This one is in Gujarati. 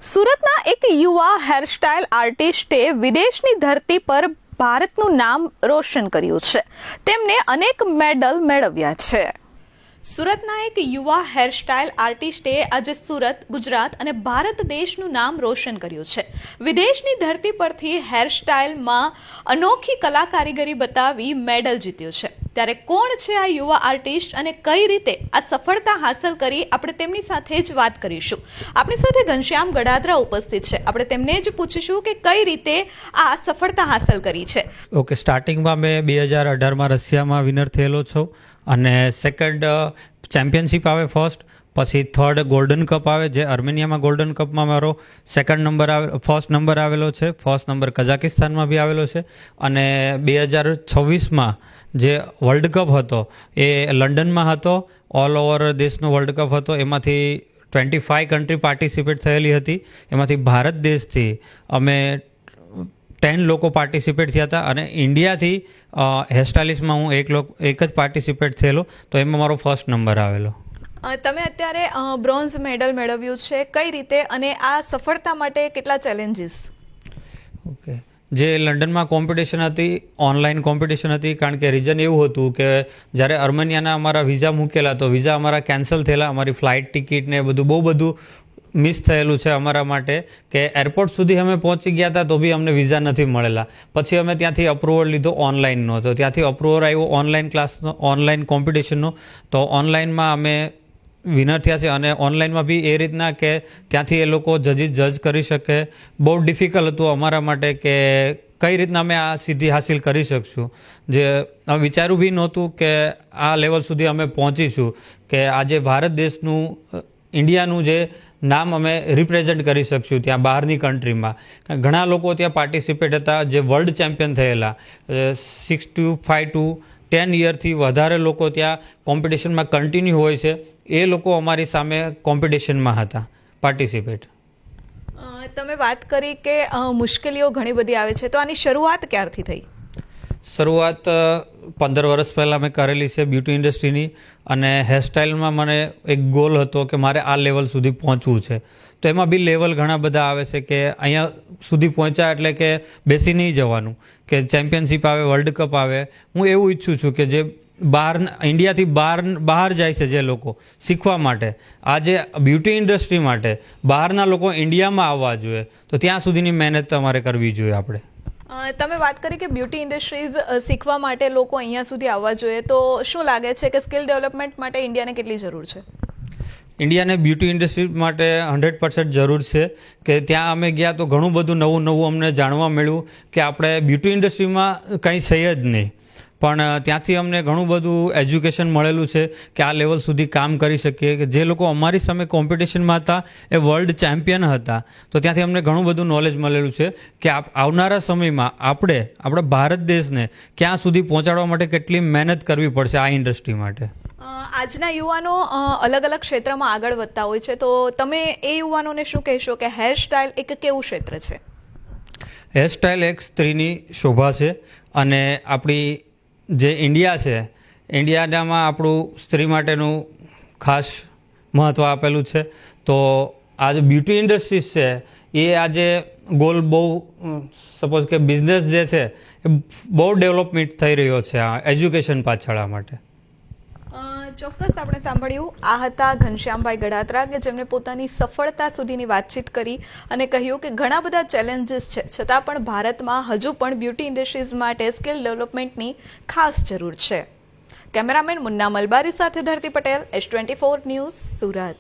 સુરતના એક યુવા હેરસ્ટાઇલ આર્ટિસ્ટે વિદેશની ધરતી પર ભારતનું નામ રોશન કર્યું છે. તેમને અનેક મેડલ મેળવ્યા છે. સુરતના એક યુવા હેરસ્ટાઇલ આર્ટિસ્ટે આજે સુરત, ગુજરાત અને ભારત દેશનું નામ રોશન કર્યું છે. વિદેશની ધરતી પરથી હેરસ્ટાઇલમાં અનોખી કલા કારીગરી બતાવી મેડલ જીત્યું છે. ત્યારે કોણ છે આ યુવા આર્ટિસ્ટ અને કઈ રીતે આ સફળતા હાંસલ કરી, આપણે તેમની સાથે જ વાત કરીશું. આપણી સાથે ઘનશ્યામ ગડાત્રા ઉપસ્થિત છે. આપણે તેમને જ પૂછીશું કે કઈ રીતે આ સફળતા હાંસલ કરી છે. ઓકે, સ્ટાર્ટિંગમાં મેં 2018માં રશિયામાં વિનર થયેલો છું અને સેકન્ડ ચેમ્પિયનશિપ આવે ફર્સ્ટ, પછી થર્ડ ગોલ્ડન કપ આવે, જે આર્મેનિયામાં ગોલ્ડન કપમાં મારો સેકન્ડ નંબર ફર્સ્ટ નંબર આવેલો છે. ફર્સ્ટ નંબર કઝાકિસ્તાનમાં બી આવેલો છે અને 2026માં જે વર્લ્ડ કપ હતો એ લંડનમાં હતો. ઓલ ઓવર દેશનો વર્લ્ડ કપ હતો. એમાંથી 25 કન્ટ્રી પાર્ટિસિપેટ થયેલી હતી. એમાંથી ભારત દેશથી અમે 10 લોકો પાર્ટિસિપેટ થયા હતા અને ઇન્ડિયાથી હેરસ્ટાઇલિસ્ટમાં હું એક જ પાર્ટિસિપેટ થયેલો, તો એમાં મારો ફર્સ્ટ નંબર આવેલો. તમે અત્યારે બ્રોન્ઝ મેડલ મેળવ્યું છે, કઈ રીતે અને આ સફળતા માટે કેટલા ચેલેન્જીસ? ઓકે, જે લંડનમાં કોમ્પિટિશન હતી, ઓનલાઈન કોમ્પિટિશન હતી, કારણ કે રીઝન એવું હતું કે જ્યારે આર્મેનિયાના અમારા વિઝા મૂકેલા તો વિઝા અમારા કેન્સલ થયેલા. અમારી ફ્લાઇટ ટિકિટ ને બહુ બધું મિસ થયેલું છે અમારા માટે, કે એરપોર્ટ સુધી અમે પહોંચી ગયા હતા તો બી અમને વિઝા નથી મળેલા. પછી અમે ત્યાંથી અપ્રુવલ લીધો ઓનલાઈનનો, તો ત્યાંથી અપ્રુવલ આવ્યો ઓનલાઈન ક્લાસનો, ઓનલાઈન કોમ્પિટિશનનો. તો ઓનલાઈનમાં અમે વિનર થયા છે અને ઓનલાઈનમાં બી એ રીતના કે ત્યાંથી એ લોકો જજ કરી શકે. બહુ ડિફિકલ્ટ હતું અમારા માટે કે કઈ રીતના અમે આ સિદ્ધિ હાસિલ કરી શકશું. જે વિચાર્યું બી નહોતું કે આ લેવલ સુધી અમે પહોંચીશું, કે આજે ભારત દેશનું, ઇન્ડિયાનું જે નામ અમે રિપ્રેઝેન્ટ કરી શકશું ત્યાં બહારની કન્ટ્રીમાં. ઘણા લોકો ત્યાં પાર્ટિસિપેટ હતા જે વર્લ્ડ ચેમ્પિયન થયેલા. 65 to 10 યરથી વધારે લોકો ત્યાં કોમ્પિટિશનમાં કન્ટિન્યુ હોય છે. એ લોકો અમારી સામે કોમ્પિટિશનમાં હતા પાર્ટિસિપેટ. તમે વાત કરી કે મુશ્કેલીઓ ઘણી બધી આવે છે, તો આની શરૂઆત ક્યારથી થઈ? શરૂઆત 15 વર્ષ પહેલાં મેં કરેલી છે બ્યુટી ઇન્ડસ્ટ્રીની, અને હેરસ્ટાઇલમાં મને એક ગોલ હતો કે મારે આ લેવલ સુધી પહોંચવું છે. તો એમાં બી લેવલ ઘણા બધા આવે છે કે અહીંયા સુધી પહોંચ્યા એટલે કે બેસી નહીં જવાનું, કે ચેમ્પિયનશિપ આવે, વર્લ્ડ કપ આવે. હું એવું ઈચ્છું છું કે જે ઇન્ડિયાથી બહાર જાય છે જે લોકો શીખવા માટે, આજે બ્યુટી ઇન્ડસ્ટ્રી માટે બહારના લોકો ઇન્ડિયામાં આવવા જોઈએ. તો ત્યાં સુધીની મહેનત તમારે કરવી જોઈએ આપણે. તમે વાત કરી કે બ્યુટી ઇન્ડસ્ટ્રીઝ શીખવા માટે લોકો અહીંયા સુધી આવવા જોઈએ, તો શું લાગે છે કે સ્કિલ ડેવલપમેન્ટ માટે ઇન્ડિયાને કેટલી જરૂર છે? ઇન્ડિયાને બ્યુટી ઇન્ડસ્ટ્રી માટે 100% જરૂર છે. કે ત્યાં અમે ગયા તો ઘણું બધું નવું અમને જાણવા મળ્યું કે આપણે બ્યુટી ઇન્ડસ્ટ્રીમાં કંઈ છે જ નહીં, પણ ત્યાંથી અમને ઘણું બધું એજ્યુકેશન મળેલું છે કે આ લેવલ સુધી કામ કરી શકીએ. કે જે લોકો અમારી સામે કોમ્પિટિશનમાં હતા એ વર્લ્ડ ચેમ્પિયન હતા, તો ત્યાંથી અમને ઘણું બધું નોલેજ મળેલું છે કે આવનારા સમયમાં આપણા ભારત દેશને ક્યાં સુધી પહોંચાડવા માટે કેટલી મહેનત કરવી પડશે આ ઇન્ડસ્ટ્રી માટે. આજના યુવાનો અલગ અલગ ક્ષેત્રમાં આગળ વધતા હોય છે, તો તમે એ યુવાનોને શું કહેશો કે હેરસ્ટાઇલ એક કેવું ક્ષેત્ર છે? હેરસ્ટાઇલ એક સ્ત્રીની શોભા છે અને આપણી જે ઇન્ડિયા છે, ઇન્ડિયામાં આપણું સ્ત્રી માટેનું ખાસ મહત્ત્વ આપેલું છે. તો આજે બ્યુટી ઇન્ડસ્ટ્રીઝ છે એ આજે ગોલ બહુ, સપોઝ કે બિઝનેસ જે છે એ બહુ ડેવલપમેન્ટ થઈ રહ્યો છે આ એજ્યુકેશન પાછળ માટે. ચોક્કસ આપણે સાંભળ્યું. આ હતા ઘનશ્યામભાઈ ગડાત્રા, કે જેમણે પોતાની સફળતા સુધીની વાતચીત કરી અને કહ્યું કે ઘણા બધા ચેલેન્જીસ છે, છતાં પણ ભારતમાં હજુ પણ બ્યુટી ઇન્ડસ્ટ્રીઝ માટે સ્કિલ ડેવલપમેન્ટની ખાસ જરૂર છે. કેમેરામેન મુન્ના મલબારી સાથે ધરતી પટેલ, S24 ન્યૂઝ, સુરત.